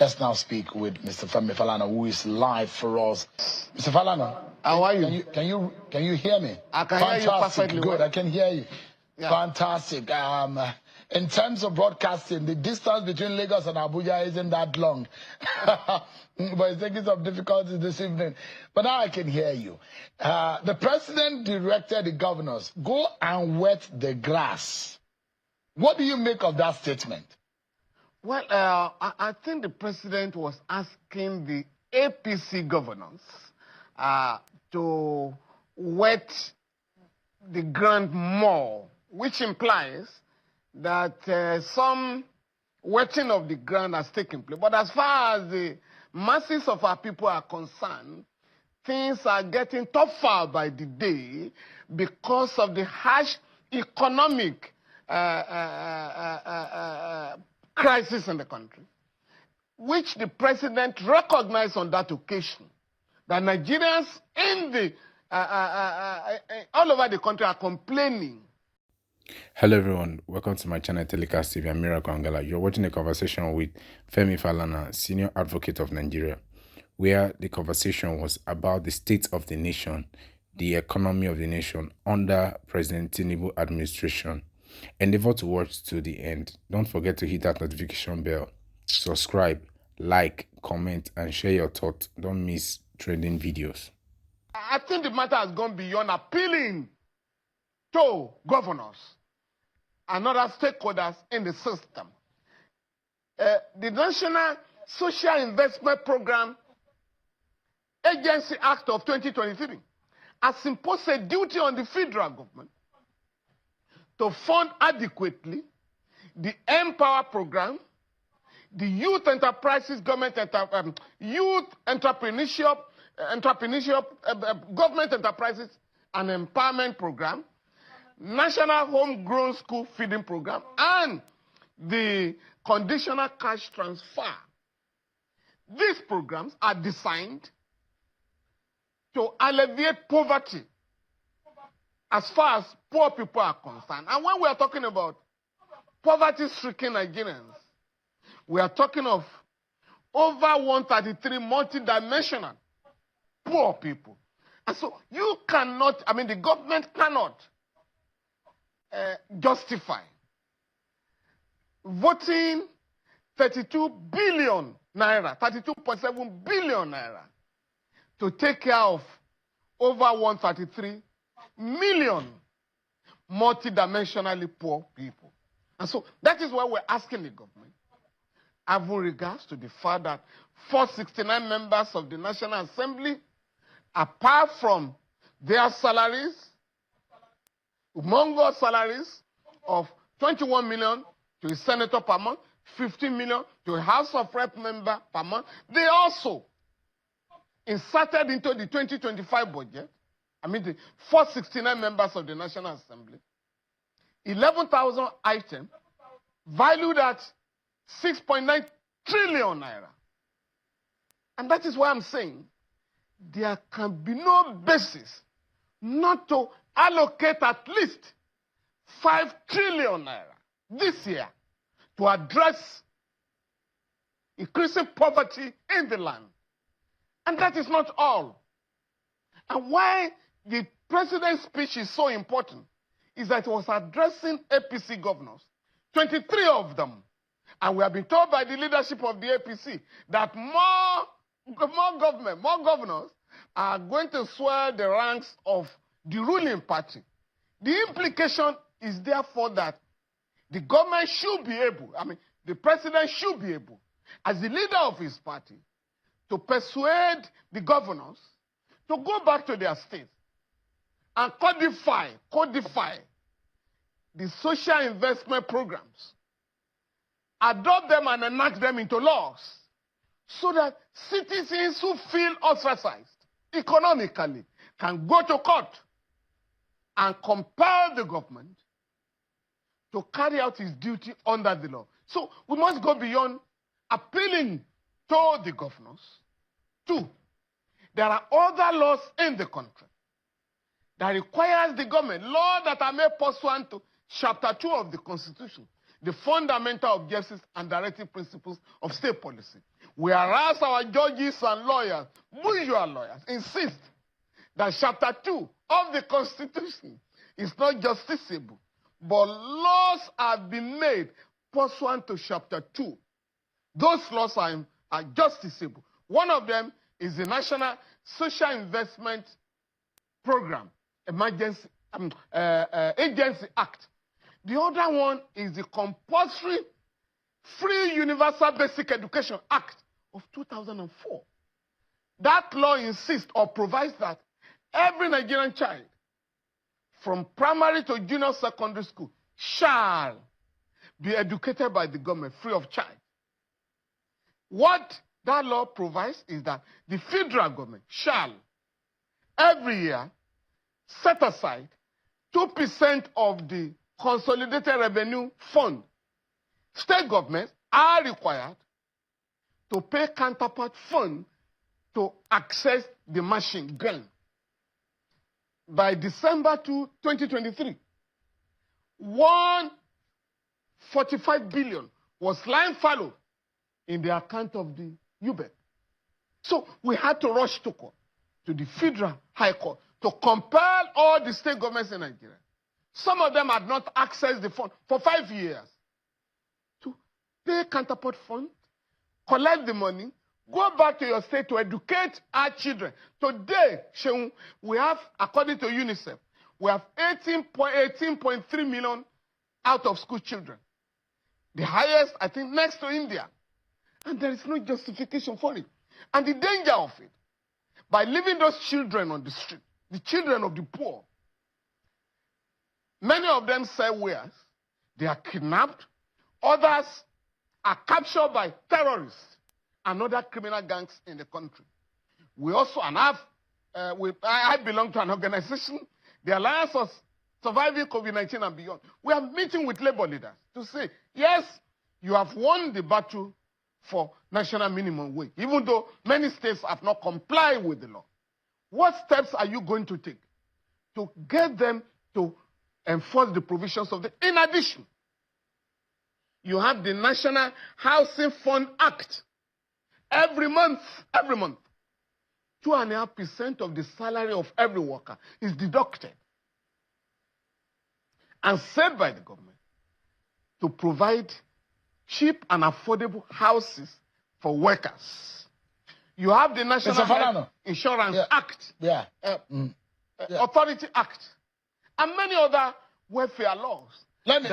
Let's now speak with Mr. Femi Falana, who is live for us. Mr. Falana, how are you? Can you hear me? I can hear you perfectly. Good, well. I can hear you. Yeah. Fantastic. In terms of broadcasting, the distance between Lagos and Abuja isn't that long. But it's taking some difficulties this evening. But now I can hear you. The president directed the governors, go and wet the grass. What do you make of that statement? Well, I think the president was asking the APC governors to wet the ground more, which implies that some wetting of the ground has taken place. But as far as the masses of our people are concerned, things are getting tougher by the day because of the harsh economic crisis in the country, which the president recognized on that occasion, that Nigerians in the all over the country are complaining. Hello everyone, welcome to my channel Telecast TV. I'm Miracle Angala. You're watching a conversation with Femi Falana, senior advocate of Nigeria, where the conversation was about the state of the nation, the economy of the nation under President Tinubu's administration. Endeavor to watch to the end. Don't forget to hit that notification bell, subscribe, like, comment, and share your thoughts. Don't miss trending videos. I think the matter has gone beyond appealing to governors and other stakeholders in the system. The National Social Investment Program Agency Act of 2023 has imposed a duty on the federal government to fund adequately the Empower program, the Youth Enterprises Youth Entrepreneurship Government Enterprises and Empowerment Program, National Homegrown School Feeding Program, and the Conditional Cash Transfer. These programs are designed to alleviate poverty as far as poor people are concerned. And when we are talking about poverty-stricken Nigerians, we are talking of over 133 multidimensional poor people. And so you cannot, the government cannot justify voting 32 billion naira, 32.7 billion naira to take care of over 133 million multidimensionally poor people. And so that is why we're asking the government, having regards to the fact that 469 members of the National Assembly, apart from their salaries, humongous salaries of 21 million to a senator per month, 15 million to a House of Rep member per month, they also inserted into the 2025 budget, the 469 members of the National Assembly, 11,000 items valued at 6.9 trillion naira. And that is why I'm saying there can be no basis not to allocate at least 5 trillion naira this year to address increasing poverty in the land. And that is not all. And why the president's speech is so important is that it was addressing APC governors, 23 of them. And we have been told by the leadership of the APC that more governors are going to swell the ranks of the ruling party. The implication is therefore that the government should be able, the president should be able, as the leader of his party, to persuade the governors to go back to their states and codify the social investment programs, adopt them and enact them into laws so that citizens who feel ostracized economically can go to court and compel the government to carry out its duty under the law. So we must go beyond appealing to the governors. Two, there are other laws in the country that requires the government, law that are made pursuant to Chapter 2 of the Constitution, the fundamental objectives and directive principles of state policy, Whereas our judges and lawyers, bourgeois lawyers, insist that Chapter 2 of the Constitution is not justiciable, but laws have been made pursuant to Chapter 2. Those laws are justiciable. One of them is the National Social Investment Program, Emergency Agency Act. The other one is the Compulsory Free Universal Basic Education Act of 2004. That law insists or provides that every Nigerian child from primary to junior secondary school shall be educated by the government free of charge. What that law provides is that the federal government shall every year set aside 2% of the consolidated revenue fund. State governments are required to pay counterpart fund to access the machine gun. By December 2023, 145 billion was lying fallow in the account of the UBEC. So we had to rush to court, to the Federal High Court, to compel all the state governments in Nigeria. Some of them had not accessed the fund for 5 years. To pay counterpart fund, collect the money, go back to your state to educate our children. Today, Sheung, we have, according to UNICEF, we have 18.3 million out-of-school children. The highest, I think, next to India. And there is no justification for it. And the danger of it, by leaving those children on the street, the children of the poor, many of them sell wares, they are kidnapped, others are captured by terrorists and other criminal gangs in the country. We also, and I belong to an organization, the Alliance of Surviving COVID-19 and Beyond. We are meeting with labor leaders to say, yes, you have won the battle for national minimum wage, even though many states have not complied with the law. What steps are you going to take to get them to enforce the provisions of the... In addition, you have the National Housing Fund Act. Every month, 2.5% of the salary of every worker is deducted and saved by the government to provide cheap and affordable houses for workers. You have the National Health Insurance Act, Authority Act, and many other welfare laws let me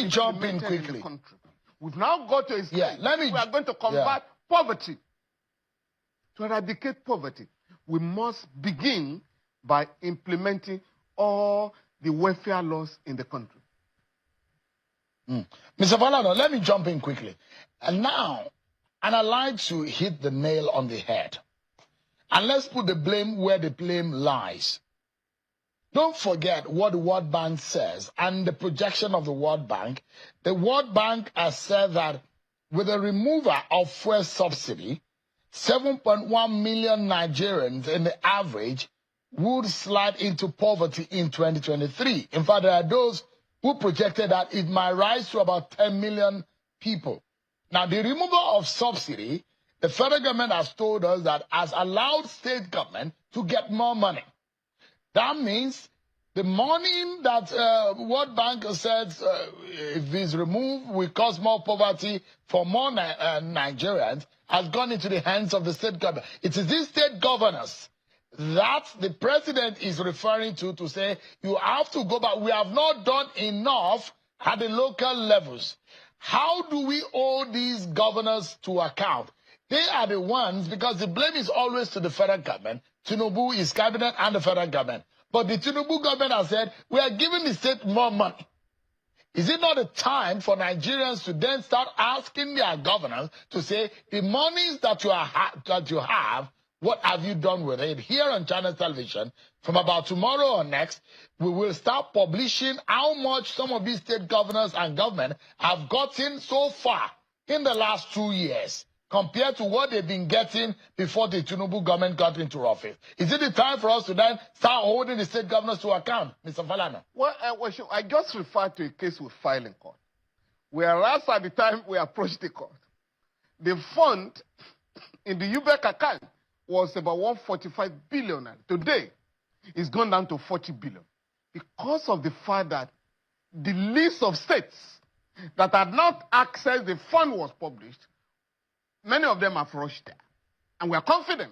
jump in quickly. quickly. We've now got to a stage we are going to combat poverty. To eradicate poverty, we must begin by implementing all the welfare laws in the country. Mr. Falana, let me jump in quickly. And I'd like to hit the nail on the head. And let's put the blame where the blame lies. Don't forget what the World Bank says and the projection of the World Bank. The World Bank has said that with the removal of fuel subsidy, 7.1 million Nigerians in the average would slide into poverty in 2023. In fact, there are those who projected that it might rise to about 10 million people. Now, the removal of subsidy, the federal government has told us that has allowed state government to get more money. That means the money that World Bank says if it's removed will cause more poverty for more Nigerians has gone into the hands of the state government. It is these state governors that the president is referring to say you have to go back. We have not done enough at the local levels. How do we hold these governors to account? They are the ones, because the blame is always to the federal government. Tinubu, his cabinet, and the federal government. But the Tinubu government has said, we are giving the state more money. Is it not a time for Nigerians to then start asking their governors to say, the monies that you have, what have you done with it? Here on Channel Television, from about tomorrow or next, we will start publishing how much some of these state governors and government have gotten so far in the last 2 years, compared to what they've been getting before the Tinubu government got into office. Is it the time for us to then start holding the state governors to account, Mr. Falana? Well, I just referred to a case we filed in court. Whereas at the time we approached the court, the fund in the UBEC account was about 145 billion. Today, it's gone down to 40 billion because of the fact that the list of states that had not accessed the fund was published. Many of them have rushed there. And we are confident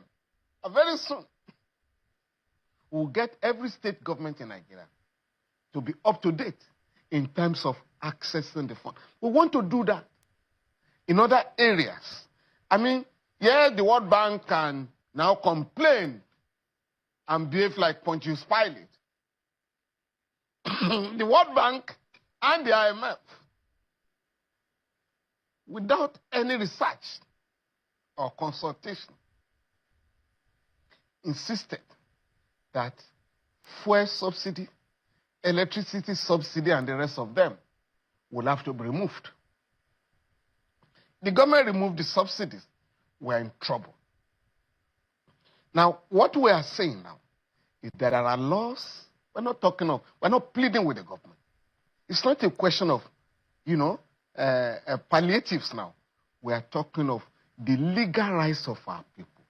that very soon we'll get every state government in Nigeria to be up to date in terms of accessing the fund. We want to do that in other areas. I mean, yeah, the World Bank can now complain and behave like Pontius Pilate. The World Bank and the IMF, without any research or consultation, insisted that fuel subsidy, electricity subsidy, and the rest of them will have to be removed. The government removed the subsidies. We're in trouble. Now, what we are saying now is that there are laws. We're not pleading with the government. It's not a question of, palliatives now. We are talking of the legal rights of our people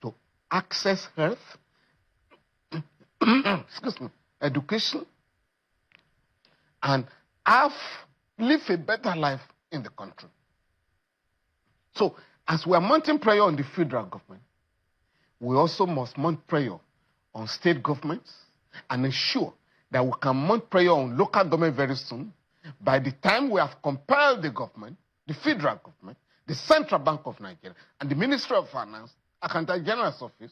to access health, education, and live a better life in the country. So, as we are mounting prayer on the federal government, we also must mount prayer on state governments and ensure that we can mount prayer on local government very soon. By the time we have compelled the government, the federal government, the Central Bank of Nigeria, and the Ministry of Finance, Accountant General's Office,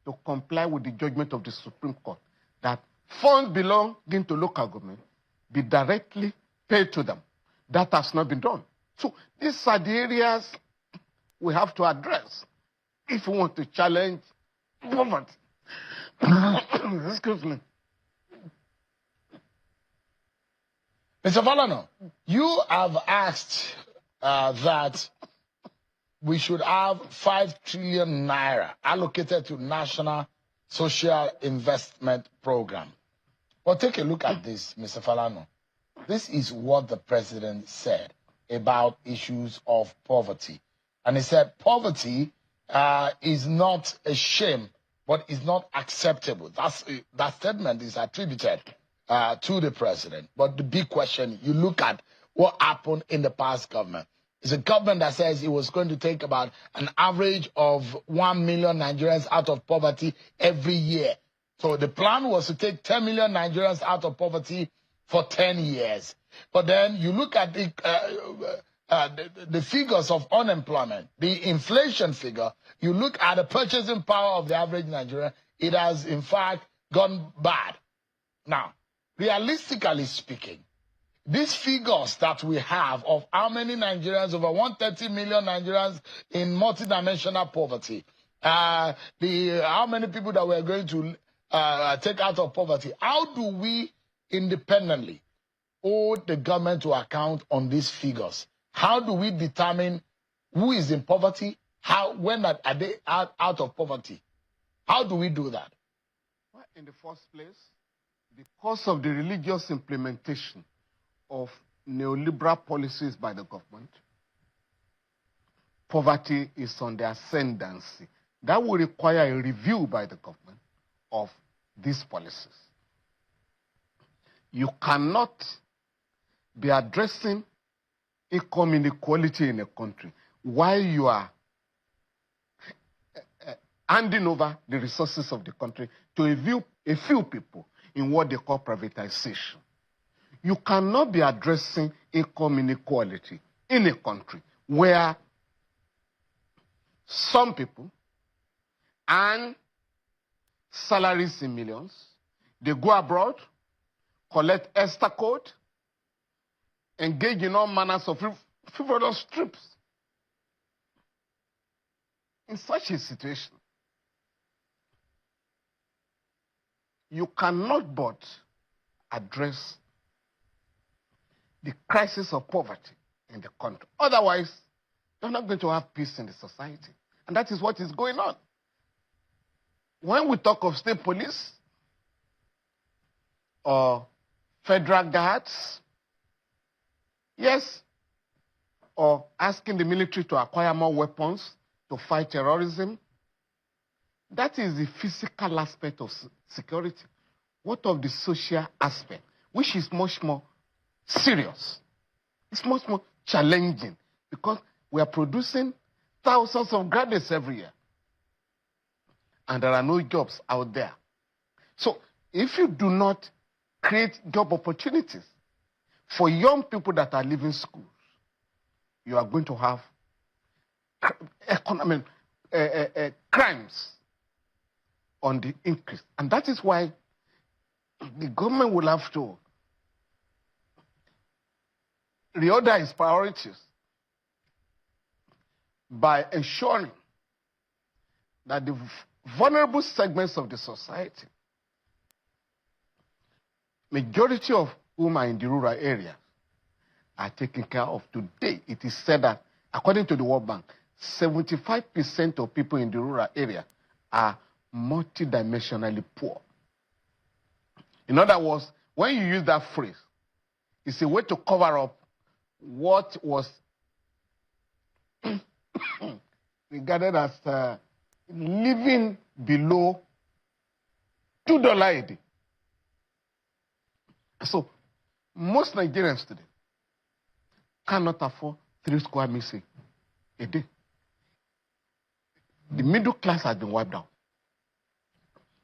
to comply with the judgment of the Supreme Court that funds belonging to local government be directly paid to them. That has not been done. So these are the areas we have to address if we want to challenge poverty. Excuse me. Mr. Falana, you have asked that we should have 5 trillion naira allocated to National Social Investment Program. But take a look at this, Mr. Falana. This is what the president said about issues of poverty. And he said poverty is not a shame, but is not acceptable. That statement is attributed to the president. But the big question, you look at what happened in the past government. It's a government that says it was going to take about an average of 1 million Nigerians out of poverty every year. So the plan was to take 10 million Nigerians out of poverty for 10 years. But then you look at the figures of unemployment, the inflation figure, you look at the purchasing power of the average Nigerian, it has in fact gone bad. Now, realistically speaking, these figures that we have of how many Nigerians, over 130 million Nigerians in multidimensional poverty, how many people that we're going to take out of poverty, how do we independently hold the government to account on these figures? How do we determine who is in poverty? When are they out of poverty? How do we do that? Well, in the first place, because of the religious implementation of neoliberal policies by the government, poverty is on the ascendancy. That will require a review by the government of these policies. You cannot be addressing income inequality in a country while you are handing over the resources of the country to a few people in what they call privatization. You cannot be addressing income inequality in a country where some people earn salaries in millions, they go abroad, collect Esther code, engage in all manners of frivolous trips. In such a situation, you cannot but address the crisis of poverty in the country. Otherwise, you're not going to have peace in the society. And that is what is going on. When we talk of state police or federal guards, yes, or asking the military to acquire more weapons to fight terrorism. That is the physical aspect of security. What of the social aspect, which is much more serious? It's much more challenging because we are producing thousands of graduates every year. And there are no jobs out there. So if you do not create job opportunities for young people that are leaving schools, you are going to have crimes on the increase. And that is why the government will have to reorder its priorities by ensuring that the vulnerable segments of the society, majority of whom are in the rural areas, are taken care of. Today, it is said that, according to the World Bank, 75% of people in the rural area are multidimensionally poor. In other words, when you use that phrase, it's a way to cover up what was regarded as living below $2 a day. So, most Nigerians today cannot afford 3 square meals a day. The middle class has been wiped out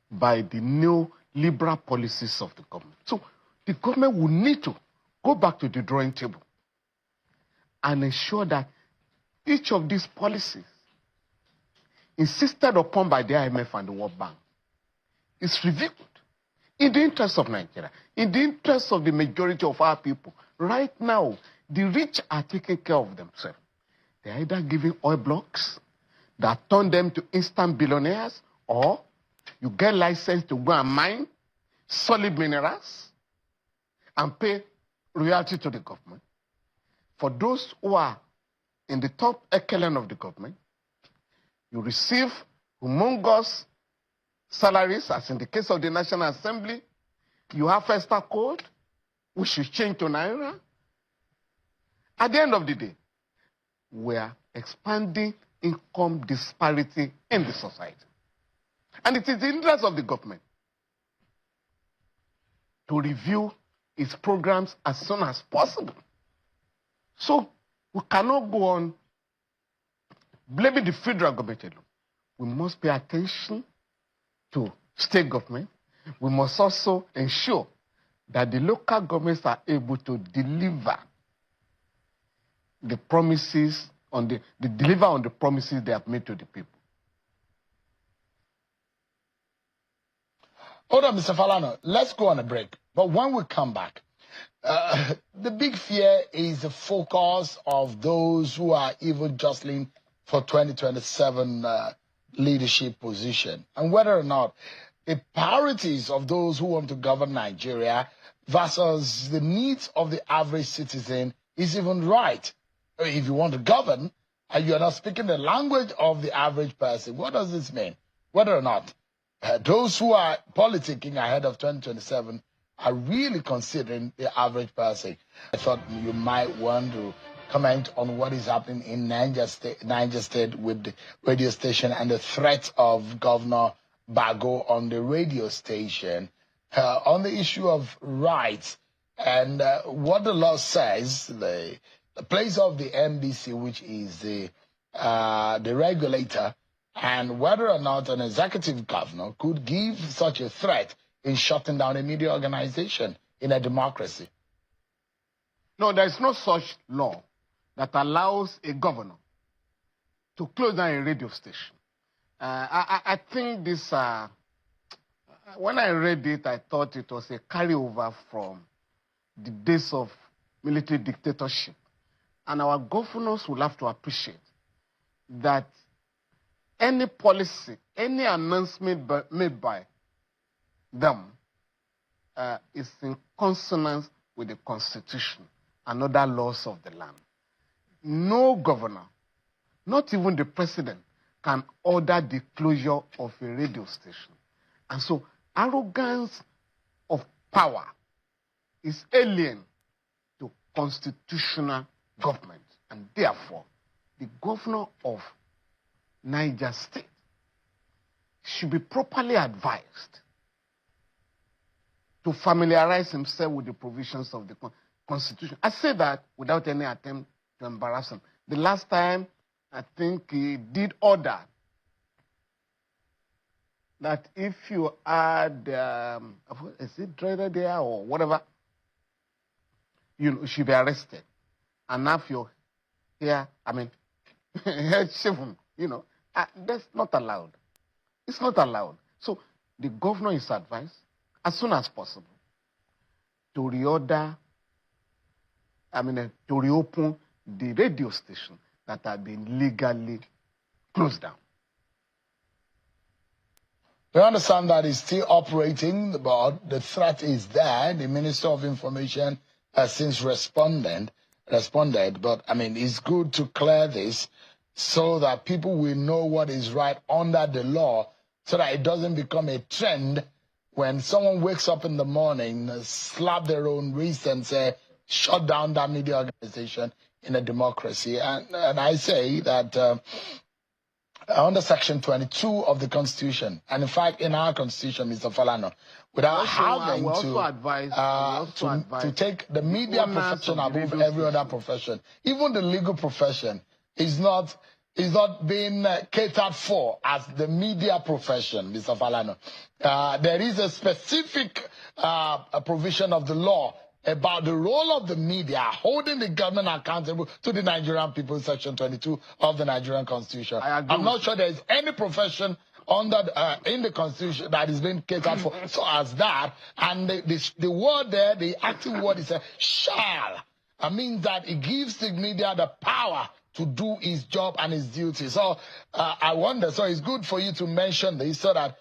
by the neoliberal policies of the government. So the government will need to go back to the drawing table and ensure that each of these policies insisted upon by the IMF and the World Bank is reviewed in the interest of Nigeria, in the interest of the majority of our people. Right now, the rich are taking care of themselves. They're either giving oil blocks that turn them to instant billionaires, or you get license to go and mine solid minerals and pay royalty to the government. For those who are in the top echelon of the government, you receive humongous salaries, as in the case of the National Assembly. You have Festa Code, which is changed to Naira. At the end of the day, we are expanding income disparity in the society. And it is the interest of the government to review its programs as soon as possible. So we cannot go on blaming the federal government alone. We must pay attention to state government. We must also ensure that the local governments are able to deliver the promises deliver on the promises they have made to the people. Hold on, Mr. Falana. Let's go on a break. But when we come back, the big fear is the focus of those who are even jostling for 2027 leadership position, and whether or not the priorities of those who want to govern Nigeria versus the needs of the average citizen is even right. If you want to govern and you're not speaking the language of the average person, what does this mean? Whether or not those who are politicking ahead of 2027 are really considering the average person. I thought you might want to comment on what is happening in Niger State with the radio station and the threat of Governor Bago on the radio station on the issue of rights and what the law says, the place of the MDC, which is the regulator, and whether or not an executive governor could give such a threat in shutting down a media organization in a democracy. No, there is no such law that allows a governor to close down a radio station. I think this, when I read it, I thought it was a carryover from the days of military dictatorship. And our governors will have to appreciate that any policy, any announcement made by them is in consonance with the Constitution and other laws of the land. No governor, not even the president, can order the closure of a radio station. And so arrogance of power is alien to constitutional government. And therefore, the governor of Niger State should be properly advised to familiarize himself with the provisions of the Constitution. I say that without any attempt to embarrass him. The last time, I think he did order that if you add, is it dreaded there or whatever, you should be arrested and have your hair, head shaven, that's not allowed. It's not allowed. So the governor is advised, as soon as possible, to reorder, to reopen the radio station that had been legally closed down. We understand that it's still operating, but the threat is there. The Minister of Information has since responded, but it's good to clear this so that people will know what is right under the law, so that it doesn't become a trend when someone wakes up in the morning, slap their own wrist and say, shut down that media organization in a democracy. And I say that under Section 22 of the Constitution, and in fact in our Constitution, Mr. Falana, without having to take the media profession above every other profession, even the legal profession is not being catered for as the media profession, Mr. Falana. There is a specific provision of the law about the role of the media holding the government accountable to the Nigerian people, Section 22 of the Nigerian Constitution. I'm not sure there is any profession under in the Constitution that is being catered for so as that. And the word there, the active word is shall. I mean that it gives the media the power to do his job and his duty. So I wonder, so it's good for you to mention this so that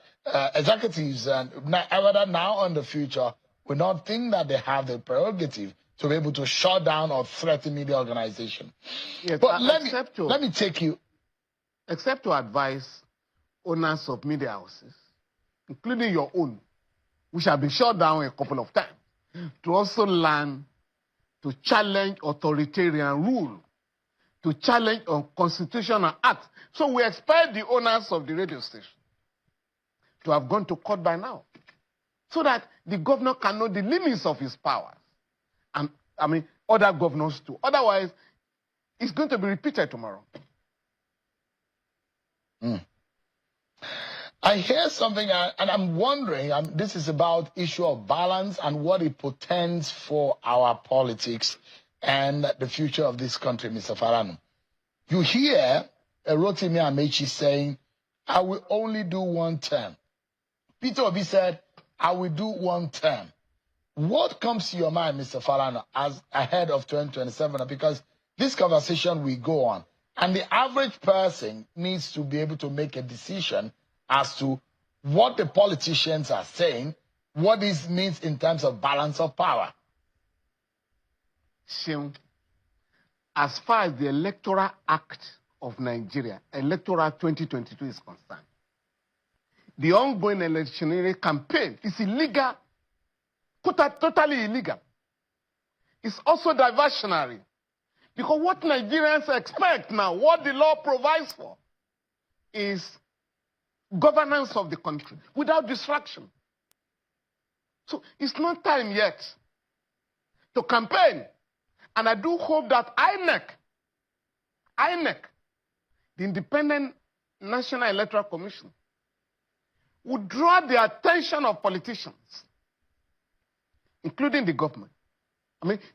executives, whether now or in the future, will not think that they have the prerogative to be able to shut down or threaten media organization. Yes, but let me take you. Except to advise owners of media houses, including your own, which have been shut down a couple of times, to also learn to challenge authoritarian rule, to challenge unconstitutional acts. So we expect the owners of the radio station to have gone to court by now, so that the governor can know the limits of his powers. And, other governors too. Otherwise, it's going to be repeated tomorrow. I hear something, and I'm wondering, this is about issue of balance and what it portends for our politics and the future of this country, Mr. Falana. You hear Rotimi Amechi saying, I will only do one term. Peter Obi said, I will do one term. What comes to your mind, Mr. Falana, as ahead of 2027? Because this conversation will go on. And the average person needs to be able to make a decision as to what the politicians are saying, what this means in terms of balance of power. As far as the Electoral Act of Nigeria, Electoral 2022 is concerned, the ongoing electioneering campaign is illegal, totally illegal. It's also diversionary. Because what Nigerians expect now, what the law provides for, is governance of the country without distraction. So it's not time yet to campaign. And I do hope that INEC, the Independent National Electoral Commission, would draw the attention of politicians, including the government,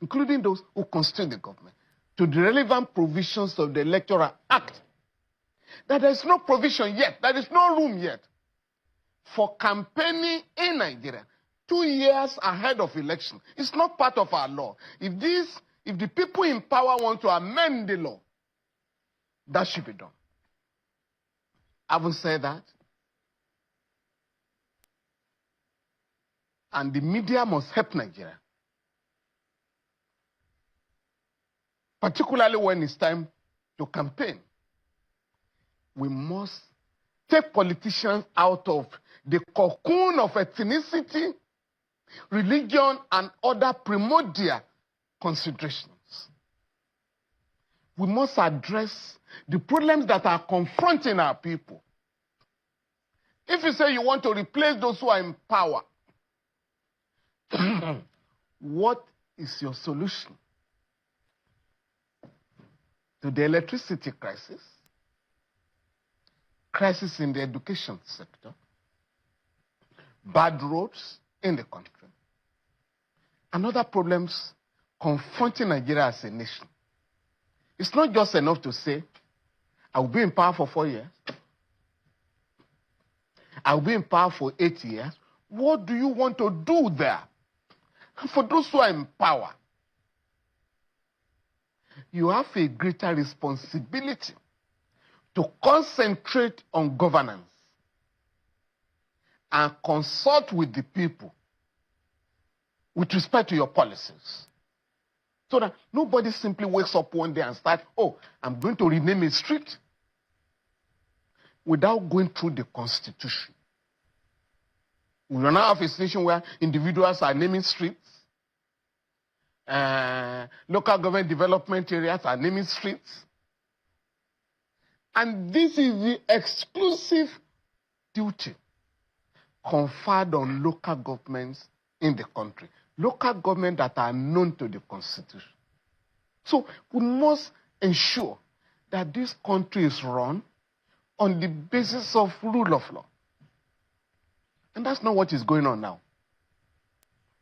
including those who constitute the government, to the relevant provisions of the Electoral Act. That there is no provision yet, there is no room yet for campaigning in Nigeria 2 years ahead of election. It's not part of our law. If the people in power want to amend the law, that should be done. Having said that, and the media must help Nigeria, particularly when it's time to campaign. We must take politicians out of the cocoon of ethnicity, religion, and other primordial considerations. we must address the problems that are confronting our people. If you say you want to replace those who are in power, what is your solution to the electricity crisis, crisis in the education sector, bad roads in the country, and other problems confronting Nigeria as a nation? It's not just enough to say, I will be in power for 4 years. I will be in power for 8 years. What do you want to do there? And for those who are in power, you have a greater responsibility to concentrate on governance and consult with the people with respect to your policies. So that nobody simply wakes up one day and starts, oh, I'm going to rename a street, without going through the Constitution. We now have a situation where individuals are naming streets, local government development areas are naming streets. And this is the exclusive duty conferred on local governments in the country. Local governments that are known to the Constitution. So we must ensure that this country is run on the basis of rule of law. And that's not what is going on now.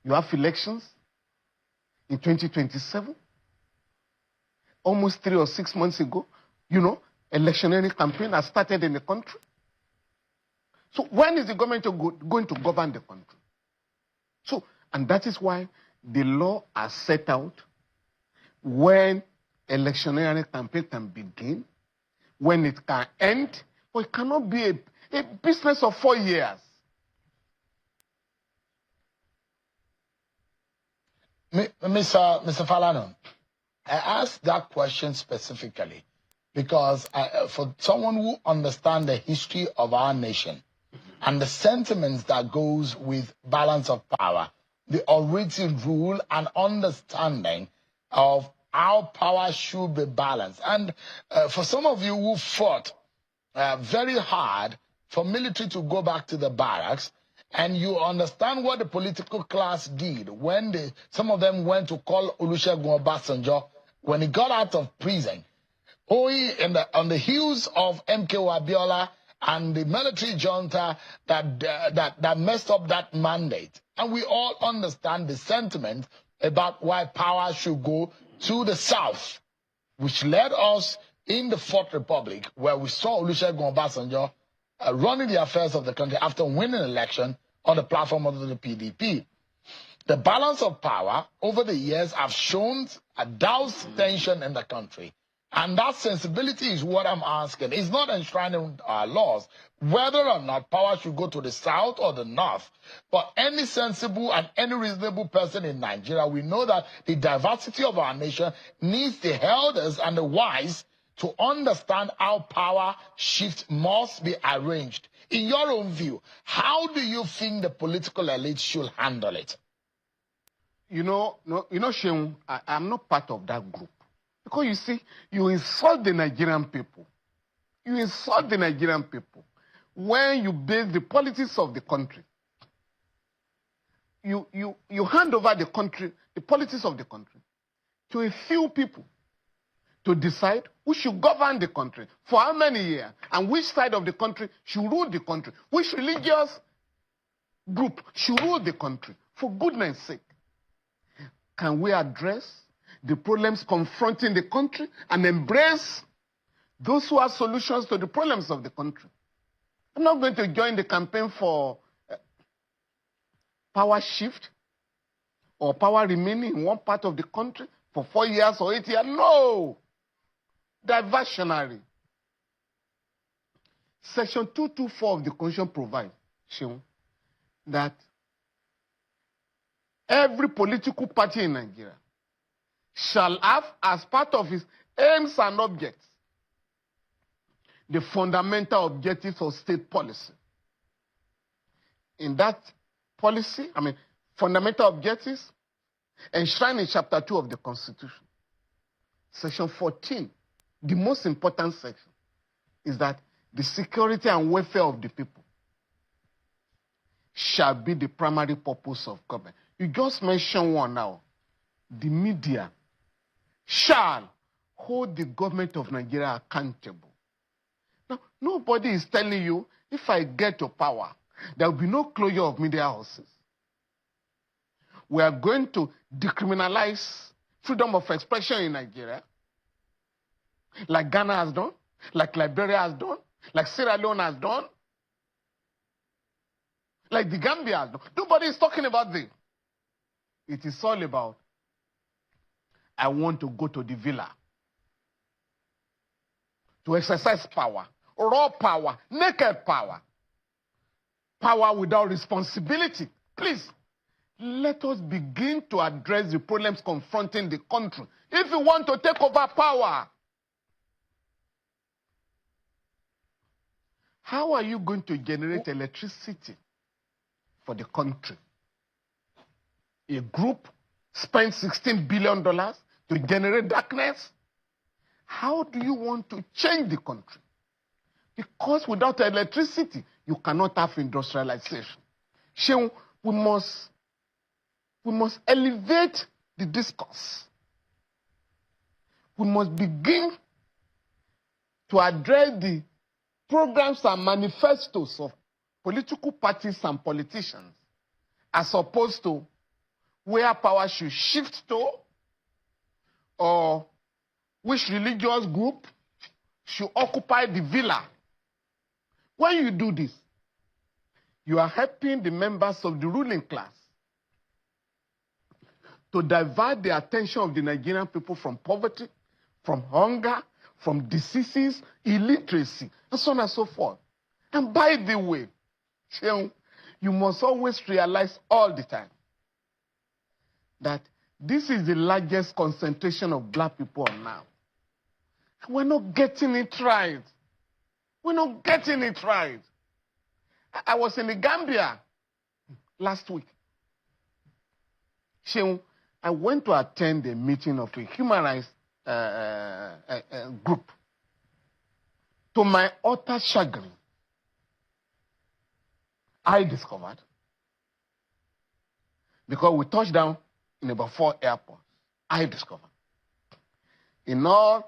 You have elections in 2027. Almost 3 or 6 months ago, electioneering campaign has started in the country. So when is the government going to govern the country? So, and that is why the law has set out when electioneering campaign can begin, when it can end, but it cannot be a business of 4 years. Mr. Falana, I asked that question specifically because for someone who understands the history of our nation and the sentiments that goes with balance of power, the origin rule and understanding of how power should be balanced. And for some of you who fought very hard for military to go back to the barracks, and you understand what the political class did when some of them went to call Olusegun Obasanjo when he got out of prison. On the heels of MKO Abiola and the military junta that messed up that mandate. And we all understand the sentiment about why power should go to the south, which led us in the Fourth Republic, where we saw Olusegun Obasanjo running the affairs of the country after winning an election on the platform of the PDP. The balance of power over the years have shown a doused tension in the country. And that sensibility is what I'm asking. It's not enshrined in our laws whether or not power should go to the south or the north. But any sensible and any reasonable person in Nigeria, we know that the diversity of our nation needs the elders and the wise to understand how power shift must be arranged. In your own view, how do you think the political elite should handle it? Sheung, I'm not part of that group. Because you see, you insult the Nigerian people. You insult the Nigerian people when you base the politics of the country. You hand over the country, the politics of the country, to a few people to decide who should govern the country, for how many years, and which side of the country should rule the country, which religious group should rule the country. For goodness sake, can we address the problems confronting the country and embrace those who have solutions to the problems of the country? I'm not going to join the campaign for power shift or power remaining in one part of the country for 4 years or 8 years. No! Diversionary. Section 224 of the Constitution provides that every political party in Nigeria shall have as part of its aims and objects the fundamental objectives of state policy. In that policy, fundamental objectives enshrined in Chapter 2 of the Constitution, Section 14 the most important section is that the security and welfare of the people shall be the primary purpose of government. You just mentioned one now. The media shall hold the government of Nigeria accountable. Now, nobody is telling you, if I get to power, there will be no closure of media houses. We are going to decriminalize freedom of expression in Nigeria, like Ghana has done, like Liberia has done, like Sierra Leone has done, like the Gambia has done. Nobody is talking about this. It is all about, I want to go to the villa to exercise power, raw power, naked power, power without responsibility. Please, let us begin to address the problems confronting the country. If you want to take over power, how are you going to generate electricity for the country? A group spent $16 billion to generate darkness? How do you want to change the country? Because without electricity, you cannot have industrialization. So we must elevate the discourse. We must begin to address the programs and manifestos of political parties and politicians, as opposed to where power should shift to, or which religious group should occupy the villa. When you do this, you are helping the members of the ruling class to divert the attention of the Nigerian people from poverty, from hunger, from diseases, illiteracy, and so on and so forth. And by the way, you must always realize all the time that this is the largest concentration of black people now. We're not getting it right. We're not getting it right. I was in the Gambia last week. I went to attend a meeting of a human rights group. To my utter chagrin, I discovered, because we touched down in about 4 airports, I discovered in the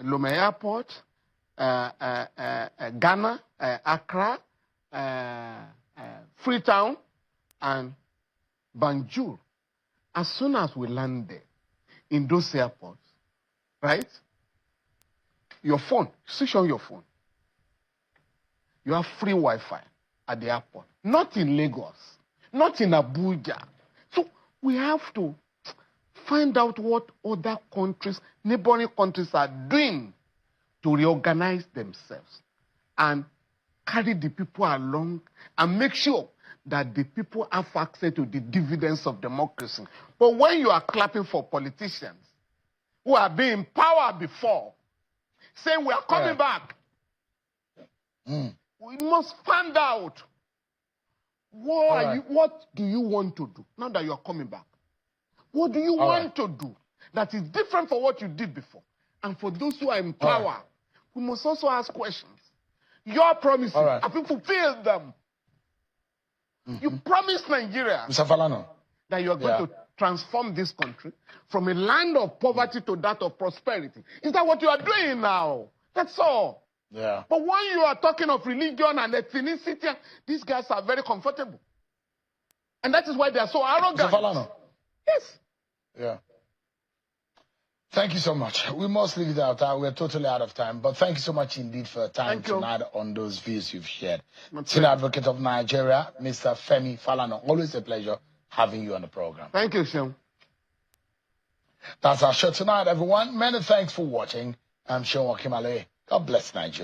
Lome Airport, Ghana, Accra, Freetown, and Banjul. As soon as we landed in those airports, right? Your phone, switch on your phone. You have free Wi-Fi at the airport. Not in Lagos, not in Abuja. So we have to find out what other countries, neighboring countries are doing to reorganize themselves and carry the people along and make sure that the people have access to the dividends of democracy. But when you are clapping for politicians who have been in power before, saying we are coming back, we must find out what do you want to do now that you are coming back? What do you want to do that is different from what you did before? And for those who are in power, we must also ask questions. Your promises, have you fulfilled them? You promised Nigeria Mr. Falana, that you are going to transform this country from a land of poverty to that of prosperity. Is that what you are doing now? That's all. Yeah. But when you are talking of religion and ethnicity, these guys are very comfortable. And that is why they are so arrogant. Mr. Falana. Yes. Yeah. Thank you so much. We must leave it out. We're totally out of time. But thank you so much indeed for your time tonight on those views you've shared. Senior Advocate of Nigeria, Mr. Femi Falana. Always a pleasure having you on the program. Thank you, Shem. That's our show tonight, everyone. Many thanks for watching. I'm Sean Wakimale. God bless Nigeria.